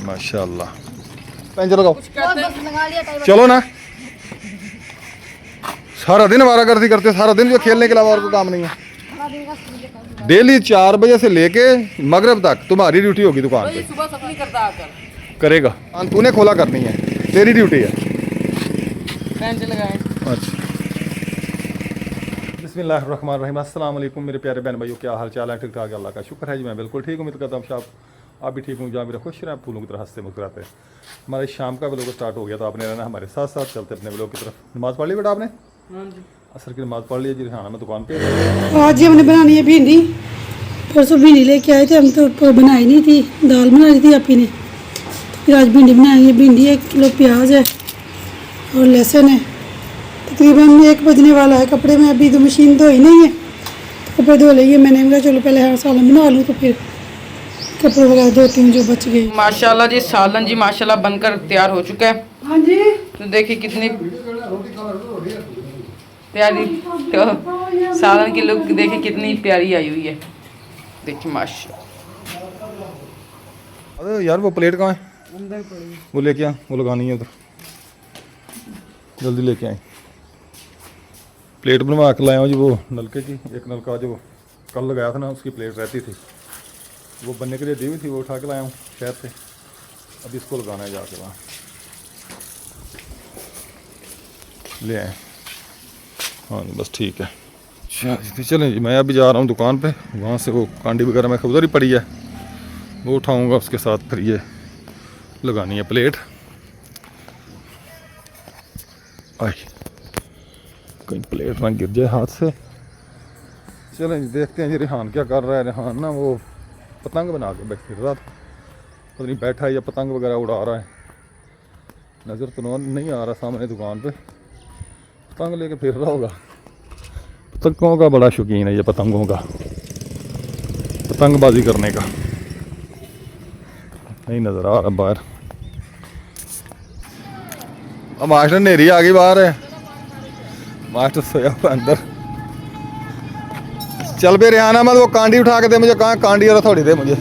माशाल्लाह। पेंचर लगाओ, चलो ना। सारा दिन वारागर्दी करते, सारा दिन जो खेलने के अलावा और कोई काम नहीं है। डेली 4 बजे से लेके मगरिब तक तुम्हारी ड्यूटी होगी दुकान पे। सुबह सफाई करता आकर करेगा, तूने खोला करनी है, तेरी ड्यूटी है। अच्छा, बिस्मिल्लाहिर्रहमानिर्रहीम। अस्सलाम वालेकुम मेरे प्यारे बहन भाइयों, क्या हाल चाल है? ठीक ठाक, अल्लाह का शुक्र है जी, मैं बिल्कुल ठीक हूँ। उम्मीद करता हूँ आप भी ठीक हूँ, जहाँ मेरा खुश रहें, फूलों की तरह हंसते मुस्कुराते। हमारे शाम का व्लॉग स्टार्ट हो गया, तो आपने रहना हमारे साथ साथ। चलते अपने व्लॉग की तरफ। नमाज़ पढ़ ली बेटा आपने? असर की नमाज़ पढ़ ली जी। हाँ, मैं दुकान पे। आज ही हमने बनानी है भिंडी। परसों भिंडी लेके आए थे हम, तो बनाई नहीं थी, दाल बना ली थी आपी ने। फिर आज भिंडी बनाएंगे। भिंडी 1 किलो प्याज है और लहसुन है। तकरीबन 1 बजने वाला है। कपड़े में अभी तो मशीन धोई नहीं है, तो कपड़े धो लिए। मैंने कहा चलो पहले हाँ सालन बना लूँ, तो फिर कपड़े वगैरह धोती हूँ जो बच गए। माशाल्लाह जी, सालन जी माशाल्लाह बनकर तैयार हो चुका है। हाँ जी, तो देखिए कितनी प्यारी, तो सालन की लुक देखिए कितनी प्यारी आई हुई है। देखिए माशाल्लाह। अरे यार, वो प्लेट कहाँ है? अंदर पड़ी। वो लेके आ, वो लगानी है उधर, जल्दी लेके आए। प्लेट बनवा के लाया हूँ जी, वो नलके की। एक नलका जो कल लगाया था ना, उसकी प्लेट रहती थी, वो बनने के लिए दी हुई थी, वो उठा के लाया हूँ शहर से। अभी इसको लगाना है जाके वहाँ, ले आए। हाँ जी, बस ठीक है। चलें जी, मैं अभी जा रहा हूँ दुकान पे। वहाँ से वो कांडी वगैरह मैं उधर ही पड़ी है, वो उठाऊँगा, उसके साथ फिर ये लगानी है प्लेट। आई, कहीं प्लेट ना गिर जाए हाथ से। चलें जी, देखते हैं जी रेहान क्या कर रहा है। रेहान ना वो पतंग बना के फिर रहा था, पता नहीं बैठा है या पतंग वगैरह उड़ा रहा है। नज़र तो नहीं आ रहा सामने दुकान पे। पतंग लेके फिर रहा होगा। पतंगों का बड़ा शौकीन है ये, पतंगों का, पतंगबाजी करने का। नहीं नज़र आ रहा बाहर। अब मास्टर नेरी आ गई बाहर है, मास्टर सोया हुआ अंदर। चल बे रेहाना, मत वो कांडी उठा के दे मुझे। कहाँ कांडी और थोड़ी दे मुझे।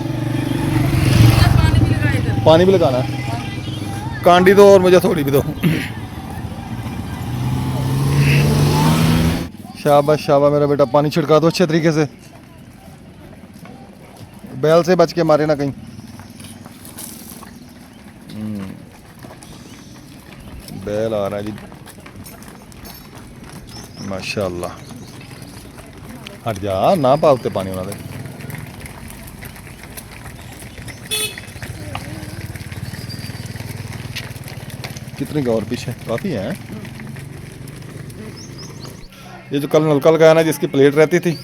पानी भी लगाना है, कांडी दो और मुझे थोड़ी भी दो। शाबाश शाबाश मेरा बेटा, पानी छिड़का दो अच्छे तरीके से। बैल से बच के मारे ना कहीं। बैल आ रहा है जी, माशाल्लाह। हट जा ना, पावते पानी उन्होंने। कितने का और पीछे काफ़ी है। ये जो कल नलका लगाया ना, जिसकी प्लेट रहती थी,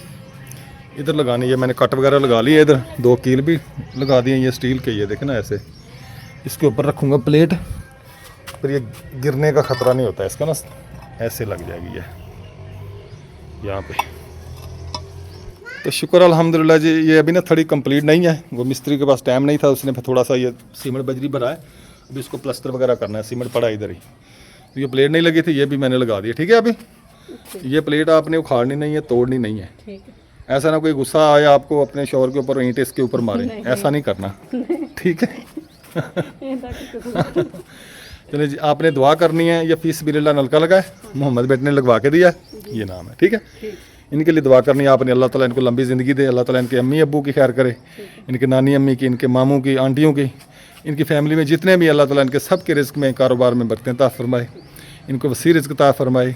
इधर लगानी है। मैंने कट वगैरह लगा ली है, इधर 2 कील भी लगा दिए। ये स्टील के, ये देखे ना, ऐसे इसके ऊपर रखूँगा प्लेट, फिर ये गिरने का ख़तरा नहीं होता इसका ना। ऐसे लग जाएगी ये यहाँ पे। तो शुक्र अल्हम्दुलिल्लाह जी। ये अभी ना थोड़ी कंप्लीट नहीं है, वो मिस्त्री के पास टाइम नहीं था, उसने फिर थोड़ा सा ये सीमेंट बजरी भरा है। अभी इसको प्लास्टर वगैरह करना है, सीमेंट पड़ा इधर ही। तो ये प्लेट नहीं लगी थी, ये भी मैंने लगा दी है। ठीक है, अभी ये प्लेट आपने उखाड़नी नहीं है, तोड़नी नहीं है। ऐसा ना कोई गुस्सा आए आपको अपने शोर के ऊपर, ईंट इसके ऊपर मारे, ऐसा नहीं करना। ठीक है। चलिए जी, आपने दुआ करनी है। ये फीस बिल्ला नलका लगा है, मोहम्मद बेटे ने लगवा के दिया, ये नाम है। ठीक है, इनके लिए दुआ करनी है आपने। अल्लाह ताला इनको लंबी ज़िंदगी दे, अल्लाह ताला इनके अम्मी अब्बू की खैर करे, इनके नानी अम्मी की, इनके मामू की, आंटियों की, इनकी फैमिली में जितने भी, अल्लाह ताला इनके सब के रिज़्क़ में, कारोबार में बरकतें अता फरमाए, इनको वसी रिज़्क़ अता फरमाए।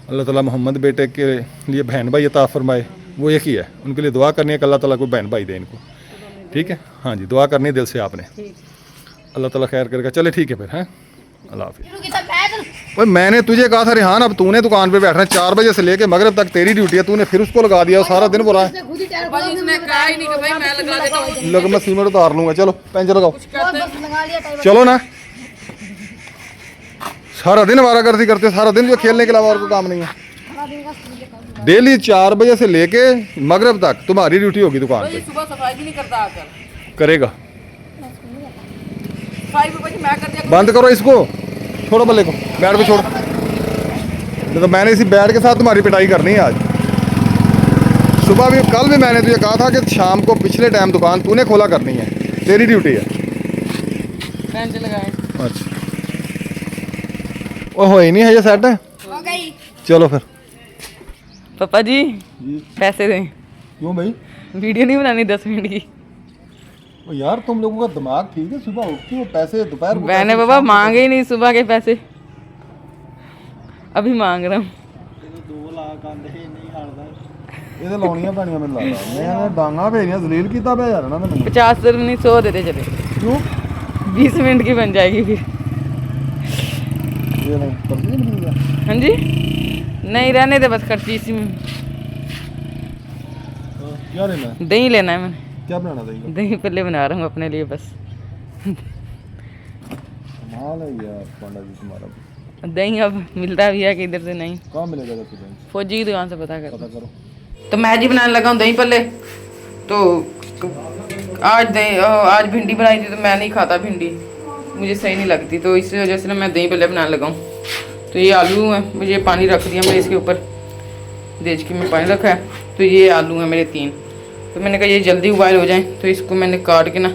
अल्लाह ताला मोहम्मद बेटे के लिए बहन भाई अता फरमाए, वो एक ही है। उनके लिए दुआ करनी है कि अल्लाह ताला को बहन भाई दे इनको। ठीक है, हाँ जी, दुआ करनी है दिल से आपने, अल्लाह ताला खैर करेगा। चले ठीक है फिर, हैं, अल्लाह हाफिज़। भाई मैंने तुझे कहा था रेहान, अब तूने दुकान पे बैठना, 4 बजे से लेके मगरिब तक तेरी ड्यूटी है। तूने फिर उसको लगा दिया, सारा दिन बुरा है। लग, मैं सीमेंट उतार लूंगा। चलो पेंचर लगाओ, चलो ना। सारा दिन वारागर्दी करते, सारा दिन जो खेलने के अलावा और कोई काम नहीं है। डेली 4 बजे से लेके मगरिब तक तुम्हारी ड्यूटी होगी दुकान पे। सुबह सफाई भी नहीं करता आकर। करेगा, मैं कर दिया। बंद करो इसको, छोड़ो बल्ले को, बैट पे छोड़ो। तो मैंने इसी बैट के साथ तुम्हारी पिटाई करनी है आज। सुबह भी, कल भी मैंने तुझे कहा था कि शाम को पिछले टाइम दुकान तूने खोला करनी है, तेरी ड्यूटी है। फ्रेंच लगाए। अच्छा ओ होई नहीं है ये सेट हो गई। चलो फिर पापा जी जी पैसे दें, क्यों भाई वीडियो नहीं बनानी 10 मिनट की। ओ यार तुम लोगों का दिमाग ठीक है सुबह उठती हो पैसे दोपहर को मैंने पैसे, पापा शाम को मांगे ही नहीं सुबह के पैसे, अभी मांग रहा हूँ। ਇਹ ਤਾਂ ਲਾਉਣੀਆਂ ਪੈਣੀਆਂ ਮੈਨੂੰ ਲੱਗਦਾ ਮੈਂ ਇਹਨਾਂ ਡਾਂਗਾ ਭੇਜੀਆਂ ਜ਼ਲੀਲ ਕੀਤਾ ਪਿਆ ਯਾਰ ਇਹਨਾਂ ਨੇ ਮੈਨੂੰ 50 रुपये नहीं 100 देते चले, ਕਿਉਂ 20 मिनट की बन जाएगी फिर। ਇਹ ਨਹੀਂ ਪਰਦੀ ਨਹੀਂ ਮਿਲਦਾ हाँ जी नहीं रहने दे बस खर्ची इसी में। क्या लेना है दही लेना है मैंने, क्या बनाना दही का दही पल्ले बना रहा हूँ अपने लिए बस। कमाल है यार पांडा जी तुम्हारा दही अब मिलता भी है कि इधर से नहीं, कहाँ मिलेगा जब तुझे फौजी की दुकान से पता कर। पता करो तो मैं जी बनाने लगा हूँ दही पल्ले। तो आज भिंडी बनाई थी तो मैं नहीं खाता भिंडी, मुझे सही नहीं लगती, तो इस वजह से ना मैं दही पल्ले बनाने लगा हूँ। तो ये आलू है, मुझे पानी रख दिया मैंने इसके ऊपर, देख के मैं पानी रखा है। तो ये आलू है मेरे 3, तो मैंने कहा ये जल्दी उबाल हो जाए, तो इसको मैंने काट के ना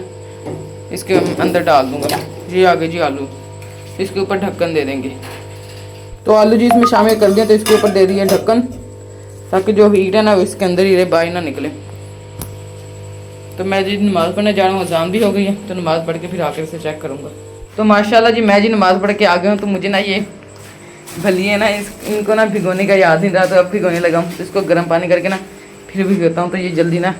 इसके अंदर डाल दूँगा। ये आ गए जी आलू, इसके ऊपर ढक्कन दे देंगे। तो आलू जी इसमें शामिल कर दिया, तो इसके ऊपर दे दिया ढक्कन, ताकि जो हीट है ना वो इसके अंदर ही रहे, बाहर ना निकले। तो मैं जी नमाज़ पढ़ने जा रहा हूँ, अज़ान भी हो गई है, तो नमाज़ पढ़ के फिर आकर से चेक करूँगा। तो माशाल्लाह जी मैं जी नमाज़ पढ़ के आ गया हूँ। तो मुझे ना ये भली है ना इनको ना भिगोने का याद नहीं रहा, तो अब भिगोने लगा हूँ। तो इसको गर्म पानी करके ना फिर भिगोता हूँ, तो ये जल्दी ना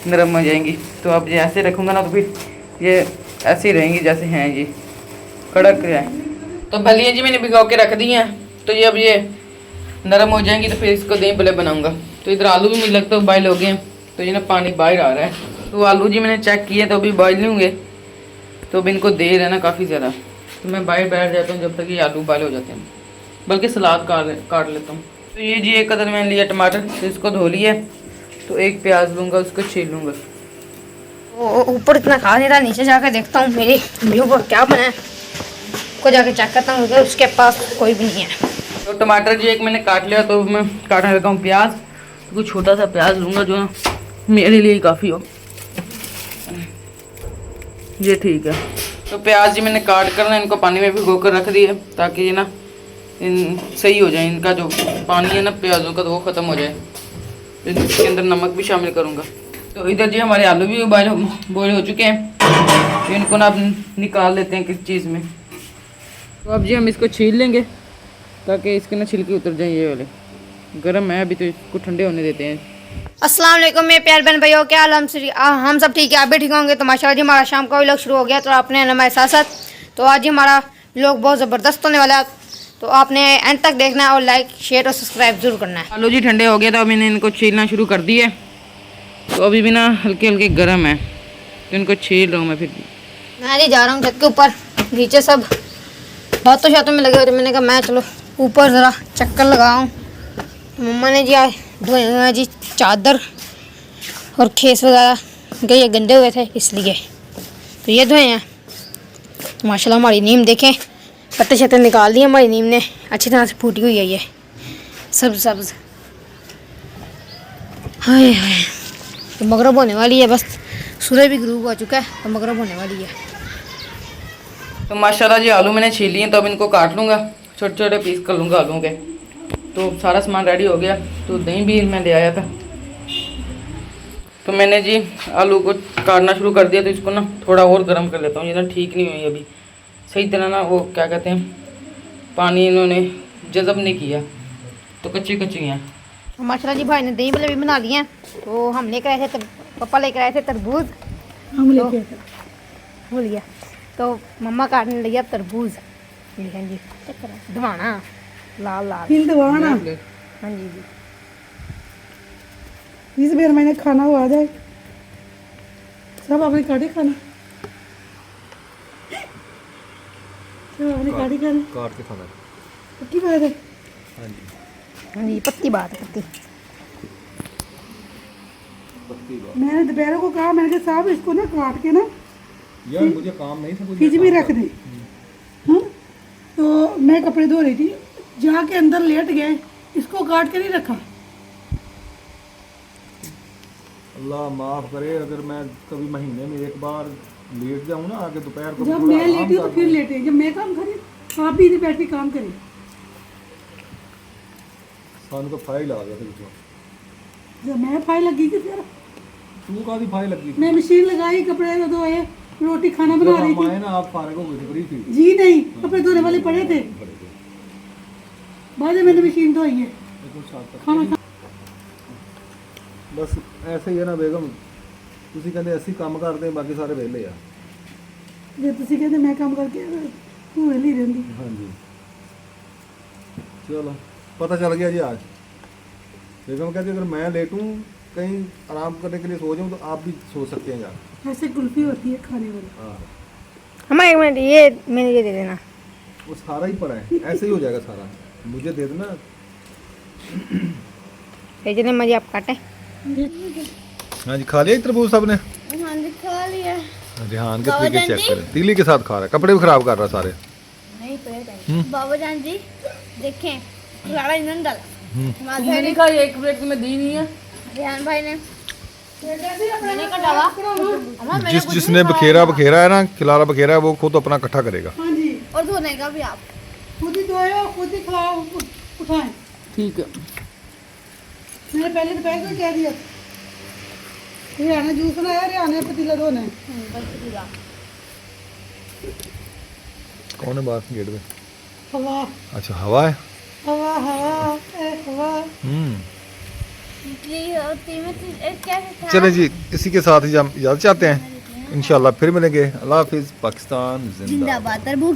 नरम हो जाएंगी। तो अब ये ऐसे रखूँगा ना तो फिर ये ऐसे ही रहेंगी जैसे हैं, ये कड़क है। तो भलियाँ जी मैंने भिगो के रख दी हैं, तो ये अब ये नरम हो जाएंगी, तो फिर इसको दही पल्ले बनाऊंगा। तो इधर आलू भी मुझे लगता है बॉयल हो गए हैं, तो ये ना पानी बाहर आ रहा है। तो आलू जी मैंने चेक किए तो अभी बॉयल नहीं होंगे, तो अभी इनको देर है ना काफ़ी ज़्यादा, तो मैं बाहर बैठ जाता हूँ जब तक ये आलू बॉयल हो जाते हैं, बल्कि सलाद काट लेता हूँ। तो ये जी एक कदर मैंने लिया टमाटर, तो इसको धो लिया, तो एक प्याज लूँगा, उसको छील लूँगा। ऊपर इतना खा नहीं रहा, नीचे जाकर देखता हूँ मेरी मम्मियों को क्या बना है, को जाके चेक करता हूँ, उसके पास कोई भी नहीं है। तो टमाटर जी एक मैंने काट लिया, तो मैं काटने लगा हूँ प्याज। तो कुछ छोटा सा प्याज लूँगा जो ना मेरे लिए काफ़ी हो, ये ठीक है। तो प्याज जी मैंने काट कर ना इनको पानी में भिगो कर रख दिया, ताकि ये ना सही हो जाए, इनका जो पानी है ना प्याज़ों का तो वो ख़त्म हो जाए। इसके अंदर नमक भी शामिल करूँगा। तो इधर जी हमारे आलू भी बॉयल हो चुके हैं, तो इनको ना अब निकाल लेते हैं किस चीज़ में। तो अब जी हम इसको छील लेंगे, ताकि इसके ना छिलके उतर जाए। ये वाले गर्म है अभी, तो इसको ठंडे होने देते हैं। अस्सलाम वालेकुम मेरे प्यार बहन भाइयों, क्या हाल? हम सब ठीक है, आप भी ठीक होंगे। तो माशाल्लाह जी हमारा शाम का व्लॉग शुरू हो गया, तो आपने हमारे साथ साथ। तो आज ही हमारा व्लॉग बहुत ज़बरदस्त होने वाला है, तो आपने एंड तक देखना है और लाइक शेयर और सब्सक्राइब जरूर करना है। आलू जी ठंडे हो गए, तो अब मैंने इनको छीलना शुरू कर दिया है। तो अभी भी ना हल्के हल्के गर्म है, तो इनको छील रहा हूँ मैं। फिर मैं जी जा रहा हूँ छत के ऊपर, नीचे सब बातों शातों में लगे हुए थे, मैंने कहा मैं चलो ऊपर ज़रा चक्कर लगाऊँ। तो मम्मा ने जी आए धोए हुए हैं जी चादर और खेस वगैरह, क्योंकि ये गंदे हुए थे इसलिए, तो ये धोए हैं। तो माशाल्लाह हमारी नीम देखें, पत्ते शत्ते निकाल दिए हमारी नीम ने, अच्छी तरह से फूटी हुई है ये सब्ज सब्ज। हाय हाय, तो मगरब होने वाली है, बस सूरज भी ग्रूब हो चुका है, तो मगरब होने वाली है। तो माशाल्लाह जी आलू मैंने छील लिए, तो अब इनको काट लूँगा, छोटे छोटे पीस कर लूँगा आलू के। तो सारा सामान रेडी हो गया। तो दही भी मैं ले आया था, तो मैंने जी आलू को काटना शुरू कर दिया। तो इसको ना थोड़ा और गर्म कर लेता हूँ, ये ना ठीक नहीं हुई अभी सही तरह ना, वो क्या कहते हैं, पानी इन्होंने जज़ब नहीं किया, तो कच्ची कच्ची हैं। माशाल्लाह जी भाई ने दही भल्ले भी बना लिए हैं। तो हम लेकर आए थे, पापा लेकर आए थे तरबूज, हम लेके आए थे। हो लिया। तो मम्मा काटने लगी अब तरबूज, लिखें जी धवाना लाल लाल। फिर दबाना, हाँ जी जी, इस बार मैंने खाना वो आ जाए, सब आपने काटे खाना, सब आपने काटे खाना, काट के खाना पक्की बात है। हाँ जी हाँ जी पत्ती बात है, पत्ती। मैंने दोपहर को कहा, मैंने कहा साहब इसको ना काट के ना यार मुझे काम नहीं था, फ्रिज में रख दे। हाँ, तो मैं कपड़े धो रही थी, जाके अंदर लेट गए, इसको काट के नहीं रखा। अल्लाह माफ़ करे अगर मैं कभी महीने में एक बार लेट जाऊँ ना आके दोपहर को जब थोड़ा मैं आराम लेटी हूँ तो कर फिर लूँ। लेटे, जब मैं काम करी आप भी इधर बैठ के काम करें। सानू को फाइल आ गया फिर जब मैं फाइल लगी थी फिर तू कादी फाइल लगी मैं मशीन लगाई, कपड़े धोए, रोटी खाना बना रही हम थी। आए ना आप फारग हो गए थे, फ्री थी। जी नहीं, कपड़े धोने वाले पड़े थे, बाद में मैंने मशीन धोई है। खाना खा बस ऐसे ही है ना बेगम, ਤੁਸੀਂ ਕਹਿੰਦੇ ਅਸੀਂ ਕੰਮ ਕਰਦੇ ਹਾਂ ਬਾਕੀ ਸਾਰੇ ਵਿਹਲੇ ਆ। ਜੇ ਤੁਸੀਂ ਕਹਿੰਦੇ ਮੈਂ ਕੰਮ ਕਰਕੇ ਤੂੰ ਵੇਲੀ ਰਹਿੰਦੀ। ਹਾਂਜੀ चलो पता चल गया जी आज। बेगम कहती अगर मैं लेटूं कहीं आराम करने के लिए सो जाऊं तो आप भी सो सकते हैं यार। ऐसे कुल्फी होती है खाने वाली। हाँ हमारा 1 मिनट, ये मैंने ये दे देना। वो सारा ही पड़ा है, ऐसे ही हो जाएगा सारा, मुझे दे देना। जितने मर्जी आप काटें। हाँ जी खा लिया तरबूज साहब ने? हाँ जी खा लिया। रिहान के तरीके चेक करें, तीली के साथ खा रहा है, कपड़े भी खराब कर रहा है सारे। नहीं तो बाबा जान जी देखें, खिलाड़ा ईंधन डाला। मैंने कहा एक प्लेट तुम्हें दी नहीं है। रेहान भाई ने मैंने कहा डाला। अम्मा मैंने कुछ जिसने नहीं बखेरा बखेरा है ना, खिलारा बखेरा है, वो खुद अपना इकट्ठा करेगा। हाँ जी, और धोने का भी आप खुद ही धोए और खुद ही खिलाओ, उठाएं। ठीक है। मैंने पहले दोपहर को कह दिया रिहाना जूस बनाया, रिहाना ने पतीला धोना है। कौन है बाहर गेट में? हवा अच्छा हवा है। हवा हवा हवा। चलें जी, इसी के साथ ही हम इजाज़त चाहते हैं। इंशाल्लाह फिर मिलेंगे। अल्लाह हाफिज़। पाकिस्तान जिंदाबाद। जिंदाबाद। तरबूज